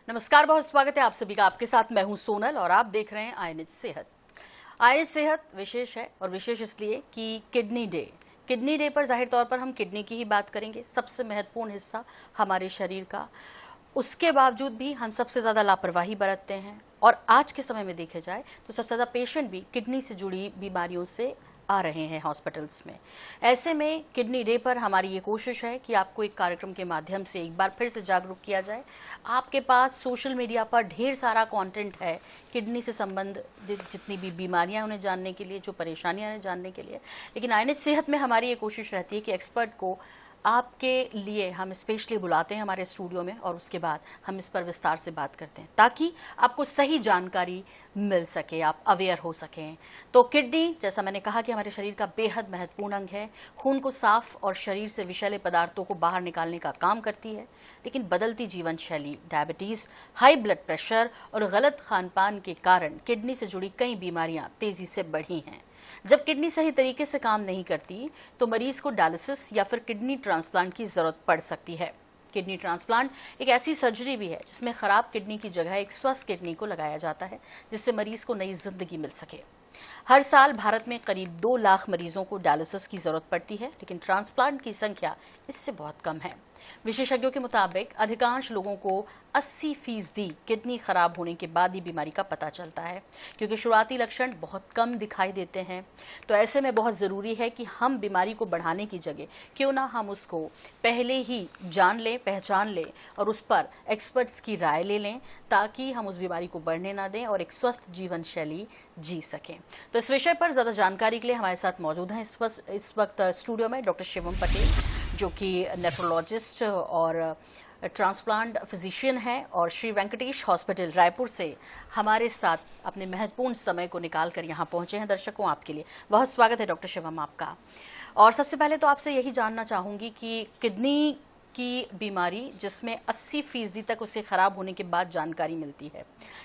नमस्कार, बहुत स्वागत है आप सभी का। आपके साथ मैं हूं सोनल और आप देख रहे हैं आईएनएच सेहत। आईएनएच सेहत विशेष है और विशेष इसलिए कि किडनी डे पर जाहिर तौर पर हम किडनी की ही बात करेंगे, सबसे महत्वपूर्ण हिस्सा हमारे शरीर का। उसके बावजूद भी हम सबसे ज़्यादा लापरवाही बरतते हैं और आज के समय में देखे जाए तो सबसे ज़्यादा पेशेंट भी किडनी से जुड़ी बीमारियों से आ रहे हैं हॉस्पिटल्स में। ऐसे में किडनी डे पर हमारी ये कोशिश है कि आपको एक कार्यक्रम के माध्यम से एक बार फिर से जागरूक किया जाए। आपके पास सोशल मीडिया पर ढेर सारा कंटेंट है किडनी से संबंधित, जितनी भी बीमारियां उन्हें जानने के लिए, जो परेशानियां उन्हें जानने के लिए। लेकिन आईएनएच सेहत में हमारी ये कोशिश रहती है कि एक्सपर्ट को आपके लिए हम स्पेशली बुलाते हैं हमारे स्टूडियो में और उसके बाद हम इस पर विस्तार से बात करते हैं ताकि आपको सही जानकारी मिल सके, आप अवेयर हो सकें। तो किडनी, जैसा मैंने कहा, कि हमारे शरीर का बेहद महत्वपूर्ण अंग है। खून को साफ और शरीर से विषैले पदार्थों को बाहर निकालने का काम करती है। लेकिन बदलती जीवन शैली, डायबिटीज, हाई ब्लड प्रेशर और गलत खान पान के कारण किडनी से जुड़ी कई बीमारियां तेजी से बढ़ी हैं। जब किडनी सही तरीके से काम नहीं करती तो मरीज को डायलिसिस या फिर किडनी ट्रांसप्लांट की जरूरत पड़ सकती है। किडनी ट्रांसप्लांट एक ऐसी सर्जरी भी है जिसमें खराब किडनी की जगह एक स्वस्थ किडनी को लगाया जाता है, जिससे मरीज को नई जिंदगी मिल सके। हर साल भारत में करीब 2 लाख मरीजों को डायलिसिस की जरूरत पड़ती है, लेकिन ट्रांसप्लांट की संख्या इससे बहुत कम है। विशेषज्ञों के मुताबिक अधिकांश लोगों को 80% किडनी खराब होने के बाद ही बीमारी का पता चलता है, क्योंकि शुरुआती लक्षण बहुत कम दिखाई देते हैं। तो ऐसे में बहुत जरूरी है कि हम बीमारी को बढ़ाने की जगह क्यों ना हम उसको पहले ही जान लें, पहचान लें और उस पर एक्सपर्ट्स की राय ले लें, ताकि हम उस बीमारी को बढ़ने ना दें और एक स्वस्थ जीवन शैली जी सकें। तो इस विषय पर ज्यादा जानकारी के लिए हमारे साथ मौजूद हैं इस वक्त स्टूडियो में डॉक्टर शिवम पटेल, जो कि नेफ्रोलॉजिस्ट और ट्रांसप्लांट फिजिशियन है, और श्री वेंकटेश हॉस्पिटल रायपुर से हमारे साथ अपने महत्वपूर्ण समय को निकाल कर यहाँ पहुंचे हैं। दर्शकों, आपके लिए बहुत स्वागत है डॉक्टर शिवम आपका। और सबसे पहले तो आपसे यही जानना चाहूंगी कि किडनी की बीमारी, जिसमें 80% तक उसे खराब होने के बाद जानकारी मिलती है,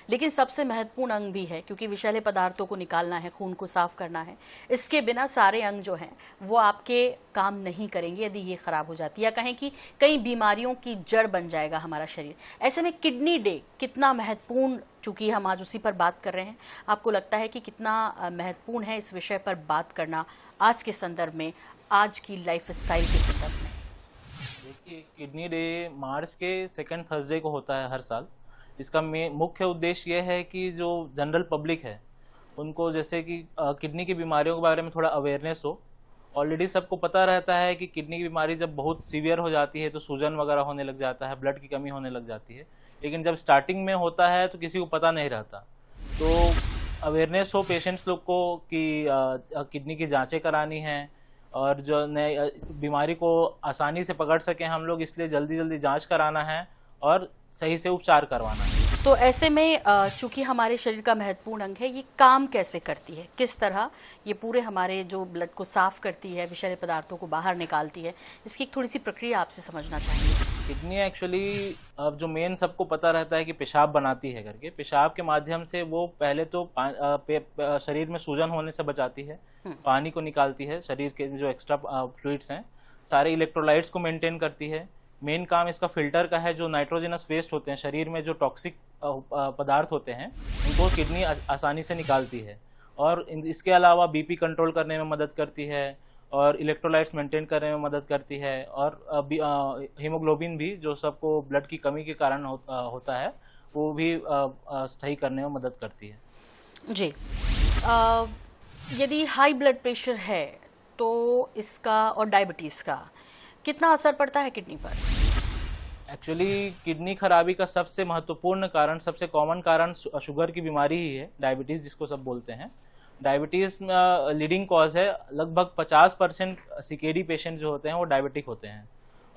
लेकिन सबसे महत्वपूर्ण अंग भी है क्योंकि विषैले पदार्थों को निकालना है, खून को साफ करना है। इसके बिना सारे अंग जो हैं वो आपके काम नहीं करेंगे यदि ये खराब हो जाती है, या कहें कि कई बीमारियों की जड़ बन जाएगा हमारा शरीर। ऐसे में किडनी डे कितना महत्वपूर्ण, चूंकि हम आज उसी पर बात कर रहे हैं, आपको लगता है कि कितना महत्वपूर्ण है इस विषय पर बात करना आज के संदर्भ में, आज की लाइफ स्टाइल के संदर्भ में? देखिए, किडनी डे मार्च के सेकंड थर्सडे को होता है हर साल। इसका मुख्य उद्देश्य ये है कि जो जनरल पब्लिक है उनको, जैसे कि किडनी की बीमारियों के बारे में थोड़ा अवेयरनेस हो। ऑलरेडी सबको पता रहता है कि किडनी की बीमारी जब बहुत सीवियर हो जाती है तो सूजन वगैरह होने लग जाता है, ब्लड की कमी होने लग जाती है। लेकिन जब स्टार्टिंग में होता है तो किसी को पता नहीं रहता। तो अवेयरनेस हो पेशेंट्स लोग को कि किडनी की जाँचें करानी हैं और जो नए बीमारी को आसानी से पकड़ सकें हम लोग, इसलिए जल्दी जल्दी जांच कराना है और सही से उपचार करवाना है। तो ऐसे में चूंकि हमारे शरीर का महत्वपूर्ण अंग है, ये काम कैसे करती है, किस तरह ये पूरे हमारे जो ब्लड को साफ करती है, विषैले पदार्थों को बाहर निकालती है, इसकी एक थोड़ी सी प्रक्रिया आपसे समझना चाहेंगे। किडनी एक्चुअली, अब जो मेन सबको पता रहता है कि पेशाब बनाती है करके, पेशाब के माध्यम से वो पहले तो शरीर में सूजन होने से बचाती है, पानी को निकालती है, शरीर के जो एक्स्ट्रा फ्लूइड्स हैं, सारे इलेक्ट्रोलाइट्स को मेंटेन करती है। मेन काम इसका फिल्टर का है, जो नाइट्रोजनस वेस्ट होते हैं शरीर में, जो टॉक्सिक पदार्थ होते हैं, उनको किडनी आसानी से निकालती है। और इसके अलावा बीपी कंट्रोल करने में मदद करती है और इलेक्ट्रोलाइट्स मेंटेन करने में मदद करती है, और हीमोग्लोबिन भी, जो सबको ब्लड की कमी के कारण होता है, वो भी सही करने में मदद करती है। जी, यदि हाई ब्लड प्रेशर है तो इसका, और डायबिटीज का कितना असर पड़ता है किडनी पर? एक्चुअली किडनी खराबी का सबसे महत्वपूर्ण कारण, सबसे कॉमन कारण शुगर की बीमारी ही है, डायबिटीज़ जिसको सब बोलते हैं। डायबिटीज़ लीडिंग कॉज है। लगभग 50% सीकेडी पेशेंट जो होते हैं वो डायबिटिक होते हैं।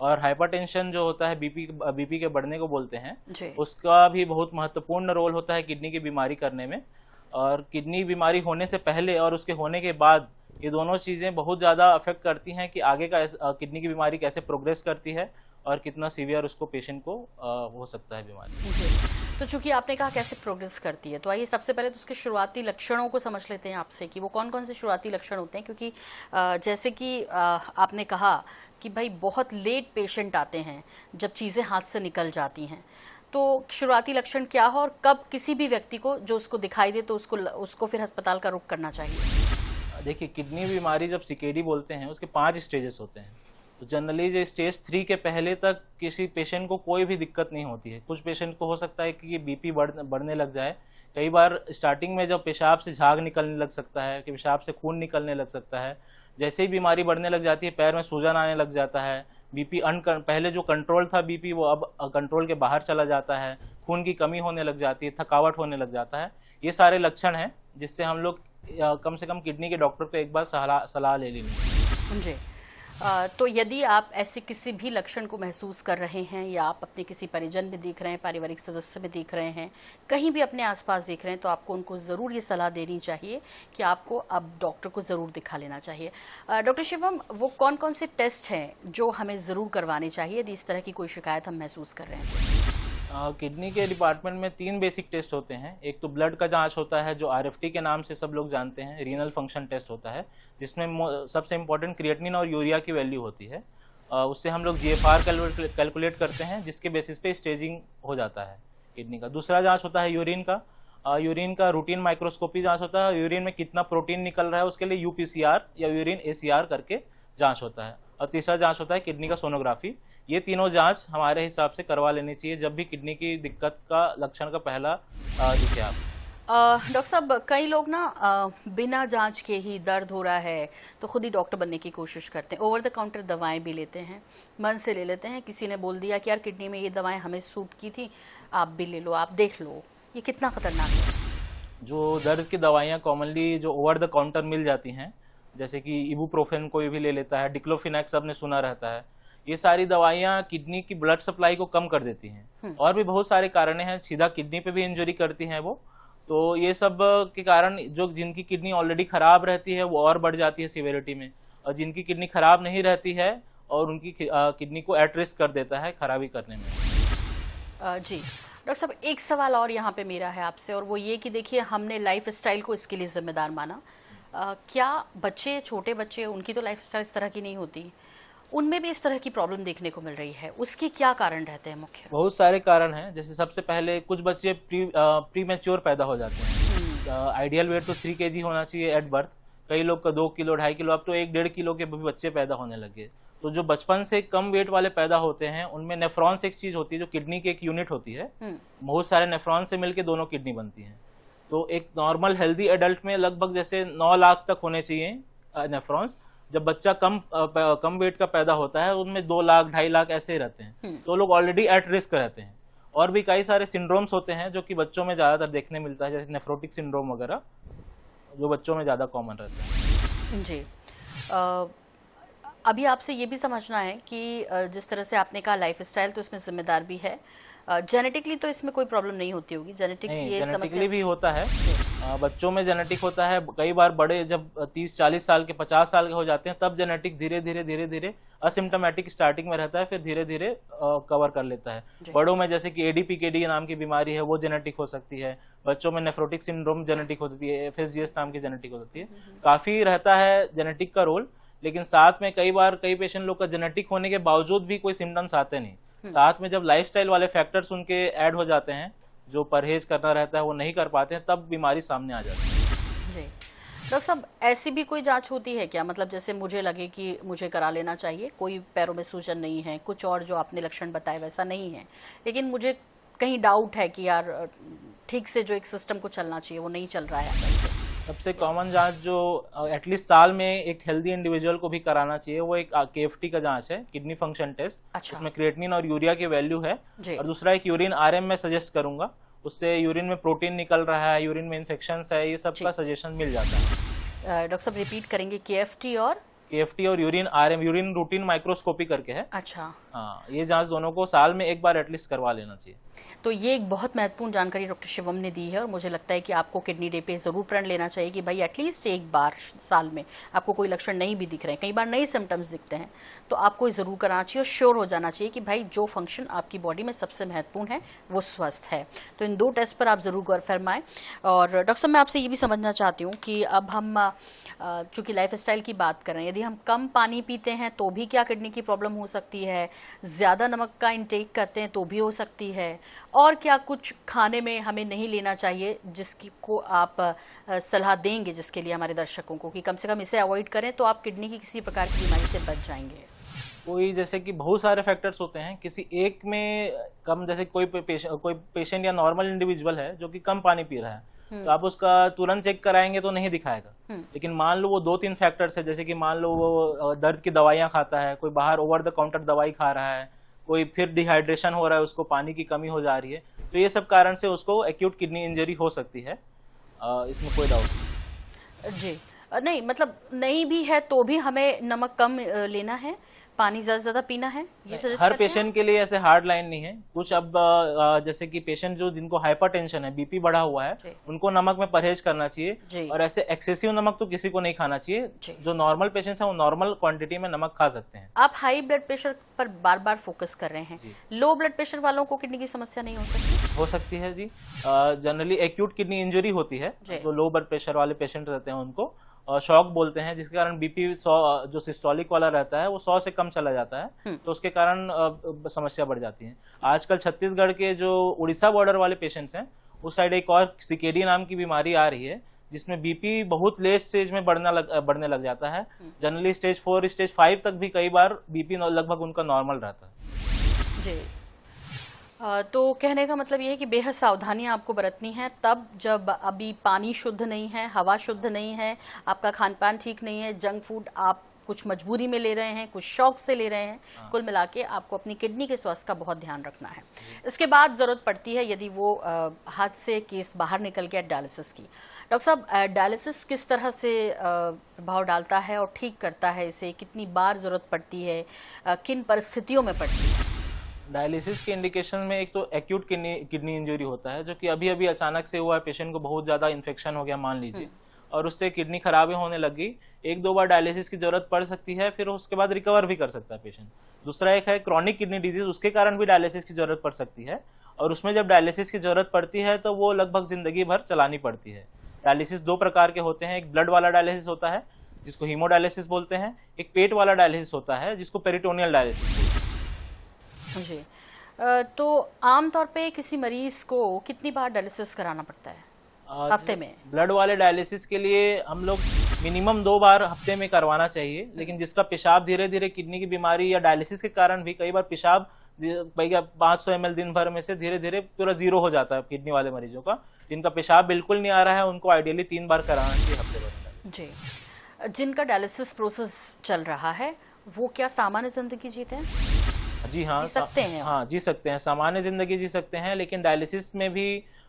और हाइपरटेंशन जो होता है, बीपी के बढ़ने को बोलते हैं, उसका भी बहुत महत्वपूर्ण रोल होता है किडनी की बीमारी करने में। और किडनी बीमारी होने से पहले और उसके होने के बाद ये दोनों चीज़ें बहुत ज़्यादा अफेक्ट करती हैं कि आगे का किडनी की बीमारी कैसे प्रोग्रेस करती है और कितना सीवियर उसको पेशेंट को हो सकता है बीमारी। तो चूंकि आपने कहा कैसे प्रोग्रेस करती है, तो आइए सबसे पहले तो उसके शुरुआती लक्षणों को समझ लेते हैं आपसे कि वो कौन कौन से शुरुआती लक्षण होते हैं। क्योंकि जैसे कि आपने कहा कि भाई बहुत लेट पेशेंट आते हैं जब चीज़ें हाथ से निकल जाती हैं, तो शुरुआती लक्षण क्या हो और कब किसी भी व्यक्ति को जो उसको दिखाई दे तो उसको फिर अस्पताल का रुख करना चाहिए? देखिए, किडनी बीमारी जब सीकेडी बोलते हैं उसके 5 स्टेजेस होते हैं। तो जनरली जो स्टेज 3 के पहले तक किसी पेशेंट को कोई भी दिक्कत नहीं होती है। कुछ पेशेंट को हो सकता है कि बीपी बढ़ने लग जाए। कई बार स्टार्टिंग में जब पेशाब से झाग निकलने लग सकता है, कि पेशाब से खून निकलने लग सकता है। जैसे ही बीमारी बढ़ने लग जाती है, पैर में सूजन आने लग जाता है, बीपी पहले जो कंट्रोल था बीपी वो अब कंट्रोल के बाहर चला जाता है, खून की कमी होने लग जाती है, थकावट होने लग जाता है। ये सारे लक्षण हैं जिससे हम लोग कम से कम किडनी के डॉक्टर को एक बार सलाह ले लेनी। जी। तो यदि आप ऐसे किसी भी लक्षण को महसूस कर रहे हैं या आप अपने किसी परिजन में देख रहे हैं, पारिवारिक सदस्य में देख रहे हैं, कहीं भी अपने आसपास देख रहे हैं, तो आपको उनको ज़रूर ये सलाह देनी चाहिए कि आपको अब डॉक्टर को ज़रूर दिखा लेना चाहिए। डॉक्टर शिवम, वो कौन कौन से टेस्ट हैं जो हमें ज़रूर करवाने चाहिए यदि इस तरह की कोई शिकायत हम महसूस कर रहे हैं? किडनी के डिपार्टमेंट में 3 बेसिक टेस्ट होते हैं। एक तो ब्लड का जांच होता है जो आरएफटी के नाम से सब लोग जानते हैं, रीनल फंक्शन टेस्ट होता है, जिसमें सबसे इम्पोर्टेंट क्रिएटिनिन और यूरिया की वैल्यू होती है। उससे हम लोग जीएफआर कैलकुलेट करते हैं, जिसके बेसिस पे स्टेजिंग हो जाता है किडनी का। दूसरा जांच होता है यूरिन का। यूरिन का रूटीन माइक्रोस्कोपी जांच होता है। यूरिन में कितना प्रोटीन निकल रहा है उसके लिए यूपीसीआर या यूरिन एसीआर करके जांच होता है। और तीसरा जांच होता है किडनी का सोनोग्राफी। ये तीनों जांच हमारे हिसाब से करवा लेनी चाहिए जब भी किडनी की दिक्कत का लक्षण का पहला दिखे आप। डॉक्टर साहब, कई लोग ना बिना जांच के ही दर्द हो रहा है तो खुद ही डॉक्टर बनने की कोशिश करते हैं, ओवर द काउंटर दवाएं भी लेते हैं, मन से ले लेते हैं। किसी ने बोल दिया कि यार किडनी में ये दवाएं हमें सूट की थी, आप भी ले लो, आप देख लो। ये कितना खतरनाक है? जो दर्द की दवाइयाँ कॉमनली जो ओवर द काउंटर मिल जाती हैं, जैसे कि इबुप्रोफेन कोई भी ले लेता है, डिक्लोफिनेक सबने सुना रहता है, ये सारी दवाइयाँ किडनी की ब्लड सप्लाई को कम कर देती हैं। और भी बहुत सारे कारण हैं, सीधा किडनी पे भी इंजरी करती हैं वो। तो ये सब के कारण जो जिनकी किडनी ऑलरेडी खराब रहती है वो और बढ़ जाती है सिवियरिटी में, और जिनकी किडनी खराब नहीं रहती है और उनकी किडनी को एट रिस्क कर देता है खराबी करने में। जी डॉक्टर साहब, एक सवाल और यहाँ पे मेरा है आपसे, और वो ये कि देखिए हमने लाइफ स्टाइल को इसके लिए जिम्मेदार माना। क्या बच्चे, छोटे बच्चे, उनकी तो लाइफ स्टाइल इस तरह की नहीं होती, उनमें भी इस तरह की प्रॉब्लम देखने को मिल रही है, उसके क्या कारण रहते हैं मुख्य? बहुत सारे कारण हैं। जैसे सबसे पहले कुछ बच्चे प्री मैच्योर पैदा हो जाते हैं। आइडियल वेट तो 3 kg होना चाहिए एट बर्थ। कई लोग का 2 किलो, 2.5 किलो, अब तो 1-1.5 किलो के भी बच्चे पैदा होने लगे। तो जो बचपन से कम वेट वाले पैदा होते हैं उनमें नेफ्रॉन्स एक चीज होती है जो किडनी की एक यूनिट होती है। बहुत सारे नेफ्रॉन से मिलकर दोनों किडनी बनती है। तो एक नॉर्मल हेल्दी एडल्ट में लगभग जैसे 9 लाख तक होने चाहिए नेफ्रॉन्स। जब बच्चा कम वेट का पैदा होता है उनमें 2 लाख, 2.5 लाख ऐसे ही रहते हैं। तो लोग ऑलरेडी एट रिस्क रहते हैं। और भी कई सारे सिंड्रोम्स होते हैं जो कि बच्चों में ज्यादातर देखने मिलता है, जैसे नेफ्रोटिक सिंड्रोम वगैरह, जो बच्चों में ज्यादा कॉमन रहता है। जी। अभी आपसे ये भी समझना है कि जिस तरह से आपने कहा लाइफस्टाइल तो इसमें जिम्मेदार भी है, जेनेटिकली तो इसमें कोई प्रॉब्लम नहीं होती होगी? जेनेटिकली भी होता है, बच्चों में जेनेटिक होता है। कई बार बड़े जब 30-40 साल के, 50 साल के हो जाते हैं तब जेनेटिक धीरे धीरे असिम्टोमेटिक स्टार्टिंग में रहता है, फिर धीरे धीरे कवर कर लेता है। बड़ों में जैसे कि एडीपीकेडी नाम की बीमारी है वो जेनेटिक हो सकती है। बच्चों में नेफ्रोटिक सिंड्रोम जेनेटिक होती है, एफएसजीएस नाम की जेनेटिक होती है। काफी रहता है जेनेटिक का रोल, लेकिन साथ में कई पेशेंट लोग का जेनेटिक होने के बावजूद भी कोई सिम्टम्स आते नहीं। साथ में जब लाइफस्टाइल वाले फैक्टर्स उनके ऐड हो जाते हैं, जो परहेज करना रहता है वो नहीं कर पाते हैं, तब बीमारी सामने आ जाती है। जी डॉक्टर साहब, ऐसी भी कोई जांच होती है क्या? मतलब जैसे मुझे लगे कि मुझे करा लेना चाहिए, कोई पैरों में सूजन नहीं है, कुछ और जो आपने लक्षण बताए वैसा नहीं है, लेकिन मुझे कहीं डाउट है कि यार ठीक से जो एक सिस्टम को चलना चाहिए वो नहीं चल रहा है। सबसे कॉमन जांच जो एटलीस्ट साल में एक हेल्दी इंडिविजुअल को भी कराना चाहिए वो एक केएफटी का जांच है, किडनी फंक्शन टेस्ट। अच्छा। उसमें क्रिएटिनिन और यूरिया की वैल्यू है। और दूसरा एक यूरिन आरएम में सजेस्ट करूंगा, उससे यूरिन में प्रोटीन निकल रहा है, यूरिन में इन्फेक्शंस है, ये सब का सजेशन मिल जाता है। डॉक्टर साहब रिपीट करेंगे, केएफटी और urine RM, urine routine microscopy करके है। अच्छा। हाँ, ये जांच दोनों को साल में एक बार एटलीस्ट करवा लेना चाहिए। तो ये एक बहुत महत्वपूर्ण जानकारी डॉक्टर शिवम ने दी है, और मुझे लगता है कि आपको किडनी डे पे जरूर प्रण लेना चाहिए कि भाई एटलीस्ट एक बार साल में आपको कोई लक्षण नहीं भी दिख रहे हैं, कई बार नए सिम्टम्स दिखते हैं, तो आपको जरूर कराना चाहिए और श्योर हो जाना चाहिए कि भाई जो फंक्शन आपकी बॉडी में सबसे महत्वपूर्ण है वो स्वस्थ है। तो इन 2 टेस्ट पर आप जरूर गौर फरमाएं। और डॉक्टर साहब, मैं आपसे ये भी समझना चाहती हूँ कि अब हम चूंकि लाइफ स्टाइल की बात कर रहे हैं, यदि हम कम पानी पीते हैं तो भी क्या किडनी की प्रॉब्लम हो सकती है, ज्यादा नमक का इंटेक करते हैं तो भी हो सकती है, और क्या कुछ खाने में हमें नहीं लेना चाहिए जिसकी को आप सलाह देंगे, जिसके लिए हमारे दर्शकों को कि कम से कम इसे अवॉइड करें तो आप किडनी की किसी प्रकार की बीमारी से बच जाएंगे? कोई जैसे कि बहुत सारे फैक्टर्स होते हैं, किसी एक में कम, जैसे कोई पेशेंट या नॉर्मल इंडिविजुअल है जो कि कम पानी पी रहा है, तो आप उसका तुरंत चेक कराएंगे तो नहीं दिखाएगा। लेकिन मान लो वो 2-3 फैक्टर्स है, जैसे कि मान लो वो दर्द की दवाइयां खाता है, कोई बाहर ओवर द काउंटर दवाई खा रहा है, कोई फिर डिहाइड्रेशन हो रहा है, उसको पानी की कमी हो जा रही है, तो ये सब कारण से उसको एक्यूट किडनी इंजरी हो सकती है, इसमें कोई डाउट नहीं। जी नहीं, मतलब नहीं भी है तो भी हमें नमक कम लेना है, पानी ज्यादा पीना है, ये सजेस्ट हर करते हैं पेशेंट के लिए ऐसे हार्ड लाइन नहीं है। कुछ अब जैसे कि पेशेंट जो जिनको हाइपरटेंशन है, बीपी बढ़ा हुआ है, उनको नमक में परहेज करना चाहिए, और ऐसे एक्सेसिव नमक तो किसी को नहीं खाना चाहिए। जो नॉर्मल पेशेंट्स हैं वो नॉर्मल क्वांटिटी में नमक खा सकते हैं। आप हाई ब्लड प्रेशर पर बार बार फोकस कर रहे हैं, लो ब्लड प्रेशर वालों को किडनी की समस्या नहीं हो सकती? हो सकती है जी। जनरली एक्यूट किडनी इंजरी होती है, जो लो ब्लड प्रेशर वाले पेशेंट रहते हैं उनको शॉक बोलते हैं, जिसके कारण बीपी 100 जो सिस्टोलिक वाला रहता है वो 100 से कम चला जाता है, तो उसके कारण समस्या बढ़ जाती है। आजकल छत्तीसगढ़ के जो उड़ीसा बॉर्डर वाले पेशेंट्स हैं, उस साइड एक और सीकेडी नाम की बीमारी आ रही है, जिसमें बीपी बहुत लेट स्टेज में बढ़ने लग जाता है। जनरली स्टेज 4 स्टेज 5 तक भी कई बार बीपी लगभग उनका नॉर्मल रहता है। जी, तो कहने का मतलब ये है कि बेहद सावधानियां आपको बरतनी है, तब जब अभी पानी शुद्ध नहीं है, हवा शुद्ध नहीं है, आपका खान पान ठीक नहीं है, जंक फूड आप कुछ मजबूरी में ले रहे हैं, कुछ शौक से ले रहे हैं, कुल मिला के आपको अपनी किडनी के स्वास्थ्य का बहुत ध्यान रखना है। इसके बाद जरूरत पड़ती है यदि वो हाथ से केस बाहर निकल गया, डायलिसिस की। डॉक्टर साहब, डायलिसिस किस तरह से प्रभाव डालता है और ठीक करता है इसे, कितनी बार जरूरत पड़ती है, किन परिस्थितियों में पड़ती है? डायलिसिस के इंडिकेशन में एक तो एक्यूट किडनी इंजरी होता है, जो कि अभी अभी अचानक से हुआ है, पेशेंट को बहुत ज्यादा इन्फेक्शन हो गया मान लीजिए, और उससे किडनी खराबी होने लगी, 1-2 बार डायलिसिस की जरूरत पड़ सकती है, फिर उसके बाद रिकवर भी कर सकता है पेशेंट। दूसरा एक है क्रॉनिक किडनी डिजीज, उसके कारण भी डायलिसिस की जरूरत पड़ सकती है, और उसमें जब डायलिसिस की जरूरत पड़ती है तो वो लगभग जिंदगी भर चलानी पड़ती है। डायलिसिस 2 प्रकार के होते हैं, एक ब्लड वाला डायलिसिस होता है जिसको हीमोडायलिसिस बोलते हैं, एक पेट वाला डायलिसिस होता है जिसको पेरिटोनियल डायलिसिस बोलते हैं। जी, तो आमतौर पे किसी मरीज को कितनी बार डायलिसिस कराना पड़ता है हफ्ते में? ब्लड वाले डायलिसिस के लिए हम लोग मिनिमम 2 बार हफ्ते में करवाना चाहिए, लेकिन जिसका पेशाब धीरे धीरे किडनी की बीमारी या डायलिसिस के कारण भी कई बार पेशाब 500 ml दिन भर में से धीरे धीरे पूरा 0 हो जाता है किडनी वाले मरीजों का। जिनका पेशाब बिल्कुल नहीं आ रहा है उनको आइडियली 3 बार कराना चाहिए हफ्ते भर। जी, जिनका डायलिसिस प्रोसेस चल रहा है वो क्या सामान्य जिंदगी जीते हैं? जी हाँ, जी सकते हैं। हाँ, जी सकते हैं, सामान्य जिंदगी जी सकते हैं, लेकिन डायलिसिस में भी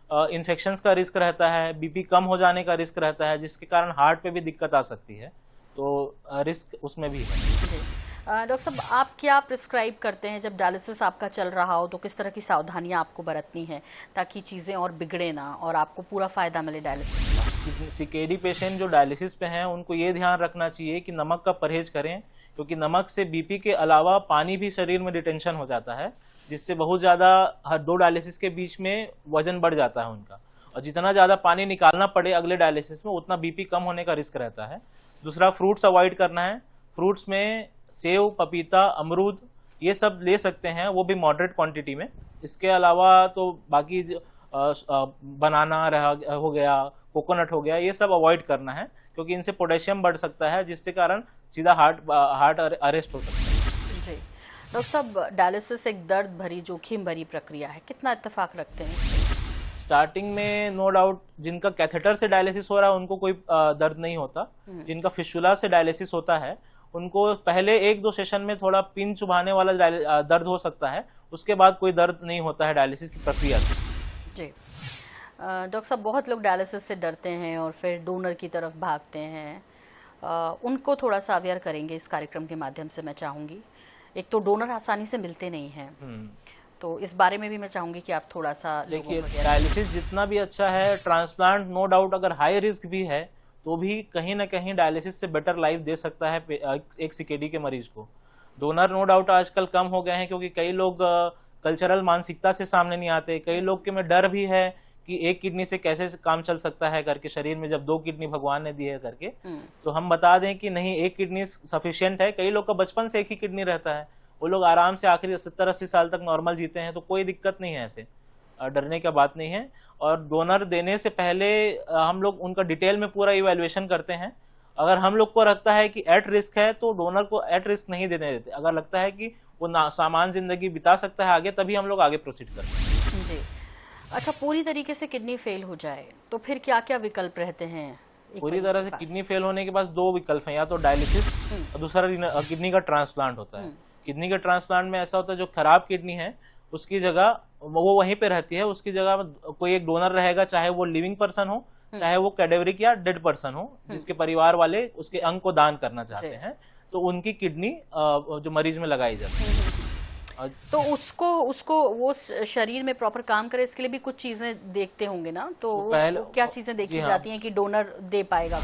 इन्फेक्शंस का रिस्क रहता है, बीपी कम हो जाने का रिस्क रहता है, जिसके कारण हार्ट पे भी दिक्कत आ सकती है, तो रिस्क उसमें भी है। डॉक्टर साहब, आप क्या प्रिस्क्राइब करते हैं जब डायलिसिस आपका चल रहा हो, तो किस तरह की सावधानियां आपको बरतनी है ताकि चीजें और बिगड़े ना और आपको पूरा फायदा मिले डायलिसिस का? सीकेडी पेशेंट जो डायलिसिस पे हैं उनको ये ध्यान रखना चाहिए कि नमक का परहेज करें, क्योंकि नमक से बीपी के अलावा पानी भी शरीर में डिटेंशन हो जाता है, जिससे बहुत ज़्यादा हर 2 डायलिसिस के बीच में वजन बढ़ जाता है उनका, और जितना ज़्यादा पानी निकालना पड़े अगले डायलिसिस में उतना बीपी कम होने का रिस्क रहता है। दूसरा, फ्रूट्स अवॉइड करना है। फ्रूट्स में सेव, पपीता, अमरूद ये सब ले सकते हैं, वो भी मॉडरेट क्वांटिटी में। इसके अलावा तो बाकी बनाना हो गया, कोकोनट हो गया, ये सब अवॉइड करना है, क्योंकि इनसे पोटेशियम बढ़ सकता है, जिससे कारण सीधा हार्ट अरेस्ट हो सकता है। जी डॉक्टर साहब, डायलिसिस एक दर्द भरी, जोखिम भरी प्रक्रिया है, कितना इत्तेफाक रखते हैं? स्टार्टिंग में नो डाउट जिनका कैथेटर से डायलिसिस हो रहा है उनको कोई दर्द नहीं होता। जिनका फिस्टुला से डायलिसिस होता है उनको पहले 1-2 सेशन में थोड़ा पिन चुभाने वाला दर्द हो सकता है, उसके बाद कोई दर्द नहीं होता है डायलिसिस की प्रक्रिया से। जी डॉक्टर साहब, बहुत लोग डायलिसिस से डरते हैं और फिर डोनर की तरफ भागते हैं, उनको थोड़ा सा अवेयर करेंगे इस कार्यक्रम के माध्यम से, मैं चाहूंगी। एक तो डोनर आसानी से मिलते नहीं हैं, तो इस बारे में भी मैं चाहूंगी कि आप थोड़ा सा। देखिए, डायलिसिस जितना भी अच्छा है, ट्रांसप्लांट नो डाउट अगर हाई रिस्क भी है तो भी कहीं ना कहीं डायलिसिस से बेटर लाइफ दे सकता है एक सीकेडी के मरीज को। डोनर नो डाउट आजकल कम हो गए हैं, क्योंकि कई लोग कल्चरल मानसिकता से सामने नहीं आते, कई लोग के में डर भी है कि एक किडनी से कैसे काम चल सकता है करके, शरीर में जब 2 किडनी भगवान ने दी है करके, तो हम बता दें कि नहीं, एक किडनी सफिशिएंट है। कई लोग का बचपन से एक ही किडनी रहता है, वो लोग आराम से आखिरी 70-80 साल तक नॉर्मल जीते हैं, तो कोई दिक्कत नहीं है, ऐसे डरने का बात नहीं है। और डोनर देने से पहले हम लोग उनका डिटेल में पूरा इवैल्यूएशन करते हैं। अगर हम लोग को लगता है कि एट रिस्क है तो डोनर को एट रिस्क नहीं देने देते। अगर लगता है कि वो सामान जिंदगी बिता सकता है आगे, तभी हम लोग आगे प्रोसीड करते हैं। जी। अच्छा, पूरी तरीके से किडनी फेल हो जाए तो फिर क्या क्या विकल्प रहते हैं? पूरी तरह से किडनी फेल होने के बाद 2 विकल्प हैं, या तो डायलिसिस और दूसरा किडनी का ट्रांसप्लांट होता है। किडनी के ट्रांसप्लांट में ऐसा होता है, जो खराब किडनी है उसकी जगह वो वहीं पे रहती है, उसकी जगह कोई एक डोनर रहेगा, चाहे वो लिविंग पर्सन हो, चाहे वो कैडेवरिक या डेड पर्सन हो, जिसके परिवार वाले उसके अंग को दान करना चाहते हैं, तो उनकी किडनी जो मरीज में लगाई जाती है। तो उसको वो शरीर में प्रॉपर काम करे, इसके लिए भी कुछ चीजें देखते होंगे ना, तो पहले क्या चीजें देखी जाती हैं कि डोनर दे पाएगा?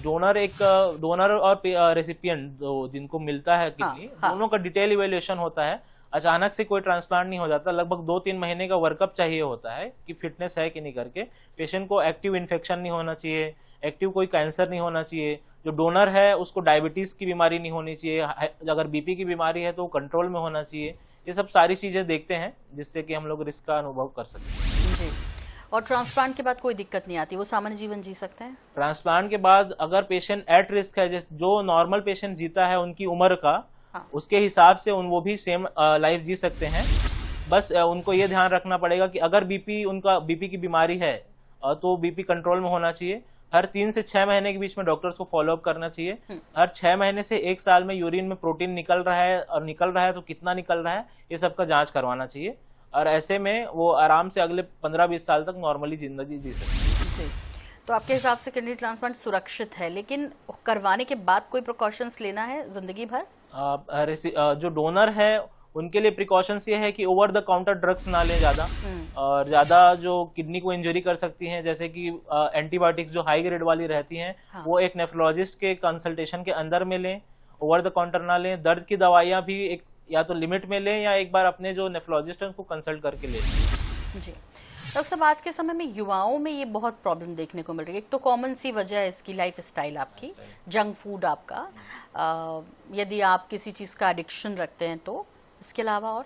डोनर और रेसिपिएंट जिनको मिलता है किडनी, दोनों का डिटेल इवेल्युएशन होता है। अचानक से कोई ट्रांसप्लांट नहीं हो जाता, लगभग 2-3 महीने का वर्कअप चाहिए होता है कि फिटनेस है कि नहीं करके। पेशेंट को एक्टिव इन्फेक्शन नहीं होना चाहिए, एक्टिव कोई कैंसर नहीं होना चाहिए, जो डोनर है उसको डायबिटीज की बीमारी नहीं होनी चाहिए, अगर बीपी की बीमारी है तो कंट्रोल में होना चाहिए। ये सब सारी चीजें देखते हैं जिससे कि हम लोग रिस्क का अनुभव कर सकते हैं। और ट्रांसप्लांट के बाद कोई दिक्कत नहीं आती, वो सामान्य जीवन जी सकते हैं? ट्रांसप्लांट के बाद अगर पेशेंट एट रिस्क है, जैसे जो नॉर्मल पेशेंट जीता है उनकी उम्र का, उसके हिसाब से वो भी सेम लाइफ जी सकते हैं। बस उनको ये ध्यान रखना पड़ेगा कि अगर उनका बीपी की बीमारी है तो बीपी कंट्रोल में होना चाहिए। हर 3 से 6 महीने के बीच में डॉक्टर्स को फॉलोअप करना चाहिए। हर 6 महीने से 1 साल में यूरिन में प्रोटीन निकल रहा है, और निकल रहा है तो कितना निकल रहा है, ये सब का जांच करवाना चाहिए। और ऐसे में वो आराम से अगले 15-20 साल तक नॉर्मली जिंदगी जी सकते हैं। तो आपके हिसाब से किडनी ट्रांसप्लांट सुरक्षित है, लेकिन करवाने के बाद कोई प्रिकॉशंस लेना है जिंदगी भर? जो डोनर है उनके लिए प्रिकॉशंस ये है कि ओवर द काउंटर ड्रग्स ना लें ज्यादा, और ज्यादा जो किडनी को इंजरी कर सकती हैं, जैसे कि एंटीबायोटिक्स जो हाई ग्रेड वाली रहती हैं, वो एक नेफ्रोलॉजिस्ट के कंसल्टेशन के अंदर में लें, ओवर द काउंटर ना लें। दर्द की दवाइयां भी एक या तो लिमिट में लें, या एक बार अपने जो नेफ्रोलॉजिस्ट हैं उनको कंसल्ट करके लें। जी डॉक्टर साहब, आज के समय में युवाओं में ये बहुत प्रॉब्लम देखने को मिल रही है। एक तो कॉमन सी वजह है इसकी लाइफ स्टाइल आपकी, जंक फूड आपका, यदि आप किसी चीज का एडिक्शन रखते हैं तो, इसके अलावा और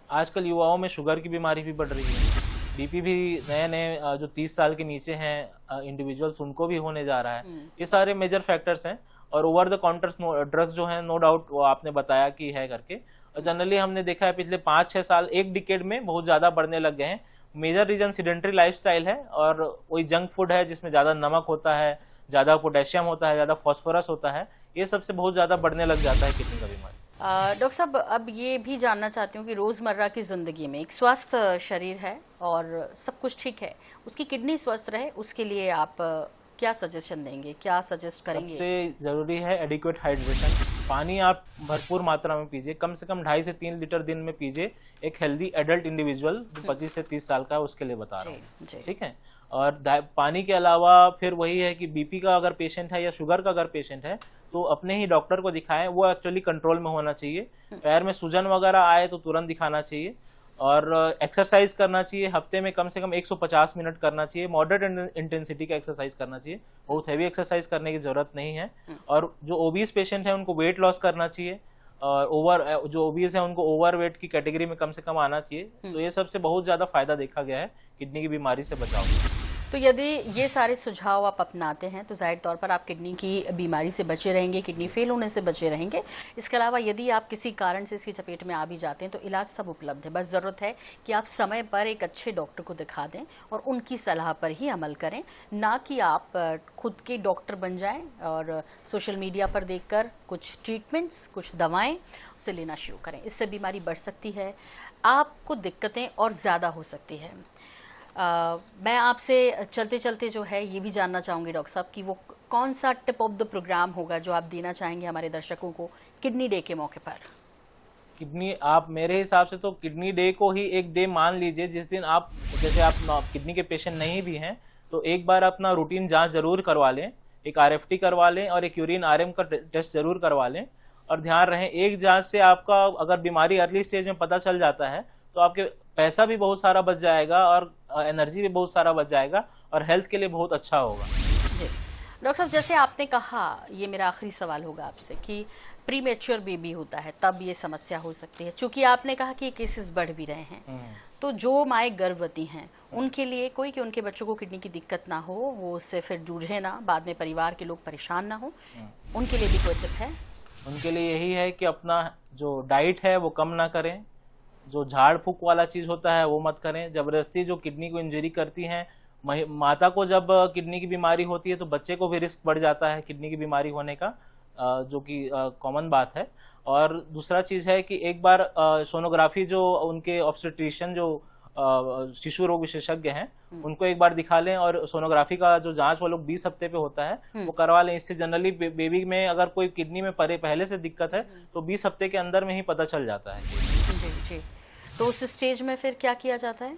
आजकल युवाओं में शुगर की बीमारी भी बढ़ रही है, बीपी भी नए जो 30 साल के नीचे हैं इंडिविजुअल्स उनको भी होने जा रहा है। ये सारे मेजर फैक्टर्स हैं। और ओवर द काउंटर्स ड्रग्स जो हैं, नो डाउट वो आपने बताया कि है करके, और जनरली हमने देखा है पिछले 5-6 साल, एक डिकेड में बहुत ज्यादा बढ़ने लग गए हैं। मेजर रीजन सीडेंटरी लाइफस्टाइल है, और वही जंक फूड है जिसमें ज्यादा नमक होता है, ज्यादा पोटेशियम होता है, ज्यादा फास्फोरस होता है, ये सबसे बहुत ज्यादा बढ़ने लग जाता है किडनी का बीमारी। डॉक्टर साहब, अब ये भी जानना चाहती हूँ कि रोजमर्रा की जिंदगी में एक स्वस्थ शरीर है और सब कुछ ठीक है, उसकी किडनी स्वस्थ रहे, उसके लिए आप क्या सजेशन देंगे, क्या सजेस्ट करेंगे? सबसे जरूरी है एडिक्वेट हाइड्रेशन। पानी आप भरपूर मात्रा में पीजिए, कम से कम 2.5 से 3 लीटर दिन में पीजिए। एक हेल्दी एडल्ट इंडिविजुअल जो 25 से 30 साल का है उसके लिए बता रहा हूँ, ठीक है। और पानी के अलावा फिर वही है कि बीपी का अगर पेशेंट है या शुगर का अगर पेशेंट है तो अपने ही डॉक्टर को दिखाएं, वो एक्चुअली कंट्रोल में होना चाहिए। पैर में सूजन वगैरह आए तो तुरंत दिखाना चाहिए। और एक्सरसाइज करना चाहिए, हफ्ते में कम से कम 150 मिनट करना चाहिए। मॉडरेट इंटेंसिटी का एक्सरसाइज करना चाहिए, बहुत हैवी एक्सरसाइज करने की जरूरत नहीं है। और जो ओबीस पेशेंट है उनको वेट लॉस करना चाहिए, और जो ओबीस है उनको ओवर वेट की कैटेगरी में कम से कम आना चाहिए। तो ये सबसे बहुत ज्यादा फायदा देखा गया है किडनी की बीमारी से बचाव। तो यदि ये सारे सुझाव आप अपनाते हैं तो जाहिर तौर पर आप किडनी की बीमारी से बचे रहेंगे, किडनी फेल होने से बचे रहेंगे। इसके अलावा यदि आप किसी कारण से इसकी चपेट में आ भी जाते हैं तो इलाज सब उपलब्ध है, बस ज़रूरत है कि आप समय पर एक अच्छे डॉक्टर को दिखा दें और उनकी सलाह पर ही अमल करें, ना कि आप खुद के डॉक्टर बन जाएं और सोशल मीडिया पर देखकर कुछ ट्रीटमेंट्स, कुछ दवाएँ उसे लेना शुरू करें। इससे बीमारी बढ़ सकती है, आपको दिक्कतें और ज़्यादा हो सकती है। मैं आपसे चलते चलते जो है ये भी जानना चाहूँगी डॉक्टर साहब कि वो कौन सा टिप ऑफ द प्रोग्राम होगा जो आप देना चाहेंगे हमारे दर्शकों को किडनी डे के मौके पर? किडनी, आप मेरे हिसाब से तो किडनी डे को ही एक डे मान लीजिए जिस दिन आप, जैसे आप किडनी के पेशेंट नहीं भी हैं तो एक बार अपना रूटीन जांच जरूर करवा लें, एक RFT करवा लें और एक यूरिन RM का टेस्ट जरूर करवा लें। और ध्यान रहे, एक जांच से आपका अगर बीमारी अर्ली स्टेज में पता चल जाता है तो आपके पैसा भी बहुत सारा बच जाएगा और एनर्जी भी बहुत सारा बच जाएगा और हेल्थ के लिए बहुत अच्छा होगा। जी डॉक्टर साहब, जैसे आपने कहा, ये मेरा आखिरी सवाल होगा आपसे कि प्री मैच्योर बेबी होता है तब ये समस्या हो सकती है, चूंकि आपने कहा कि केसेस बढ़ भी रहे हैं, तो जो माएँ गर्भवती हैं उनके लिए कोई कि उनके बच्चों को किडनी की दिक्कत ना हो, वो उससे फिर जूझे ना, बाद में परिवार के लोग परेशान ना हो, उनके लिए भी कोई टिप है? उनके लिए यही है कि अपना जो डाइट है वो कम ना करें, जो झाड़ फूक वाला चीज होता है वो मत करें। जबरदस्ती जो किडनी को इंजरी करती हैं, माता को जब किडनी की बीमारी होती है तो बच्चे को भी रिस्क बढ़ जाता है किडनी की बीमारी होने का, जो कि कॉमन बात है। और दूसरा चीज है कि एक बार सोनोग्राफी जो उनके ऑब्स्टेट्रिशियन जो शिशु रोग विशेषज्ञ हैं उनको एक बार दिखा लें, और सोनोग्राफी का जो जांच वो लोग 20 हफ्ते पे होता है वो करवा लें। इससे जनरली बेबी में अगर कोई किडनी में पहले से दिक्कत है तो 20 हफ्ते के अंदर में ही पता चल जाता है। जी जी। तो उस स्टेज में फिर क्या किया जाता है?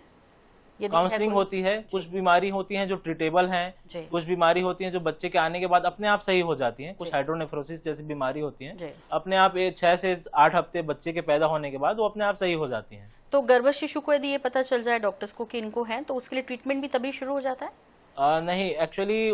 काउंसलिंग होती है। कुछ बीमारी होती हैं जो ट्रीटेबल हैं, कुछ बीमारी होती हैं जो बच्चे के आने के बाद अपने आप सही हो जाती हैं। कुछ हाइड्रोनेफ्रोसिस जैसी बीमारी होती हैं अपने आप 6 से 8 हफ्ते बच्चे के पैदा होने के बाद वो अपने आप सही हो जाती हैं। तो गर्भ शिशु को यदि ये पता चल जाए डॉक्टर्स को कि इनको है, तो उसके लिए ट्रीटमेंट भी तभी शुरू हो जाता है? नहीं, एक्चुअली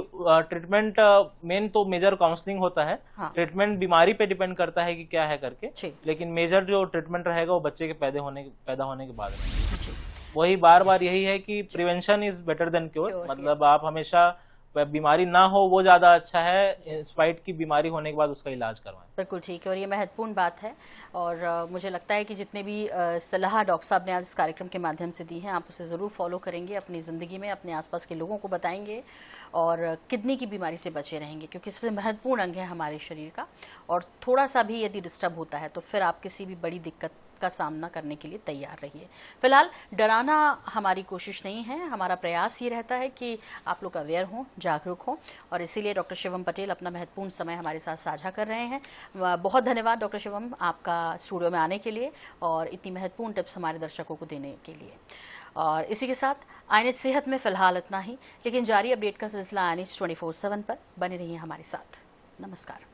ट्रीटमेंट मेन तो मेजर काउंसलिंग होता है। ट्रीटमेंट बीमारी पे डिपेंड करता है कि क्या है करके, लेकिन मेजर जो ट्रीटमेंट रहेगा वो बच्चे के पैदा होने के बाद में। वही बार बार यही है कि prevention is better than cure, मतलब आप हमेशा बीमारी ना हो वो ज्यादा अच्छा है, स्पाइट की बीमारी होने के बाद उसका इलाज करवाएं। बिल्कुल ठीक है, और ये महत्वपूर्ण बात है। और मुझे लगता है कि जितने भी सलाह डॉक्टर साहब ने आज इस कार्यक्रम के माध्यम से दी है, आप उसे ज़रूर फॉलो करेंगे अपनी ज़िंदगी में, अपने आसपास के लोगों को बताएंगे और किडनी की बीमारी से बचे रहेंगे, क्योंकि सबसे महत्वपूर्ण अंग है हमारे शरीर का। और थोड़ा सा भी यदि डिस्टर्ब होता है तो फिर आप किसी भी बड़ी दिक्कत का सामना करने के लिए तैयार रहिए। फिलहाल डराना हमारी कोशिश नहीं है, हमारा प्रयास ये रहता है कि आप लोग अवेयर हों, जागरूक हों, और इसीलिए डॉक्टर शिवम पटेल अपना महत्वपूर्ण समय हमारे साथ साझा कर रहे हैं। बहुत धन्यवाद डॉक्टर शिवम आपका स्टूडियो में आने के लिए और इतनी महत्वपूर्ण टिप्स हमारे दर्शकों को देने के लिए। और इसी के साथ आईएनएच सेहत में फिलहाल इतना ही, लेकिन जारी अपडेट का सिलसिला आईएनएच 24/7 पर बने रहिए हमारे साथ। नमस्कार।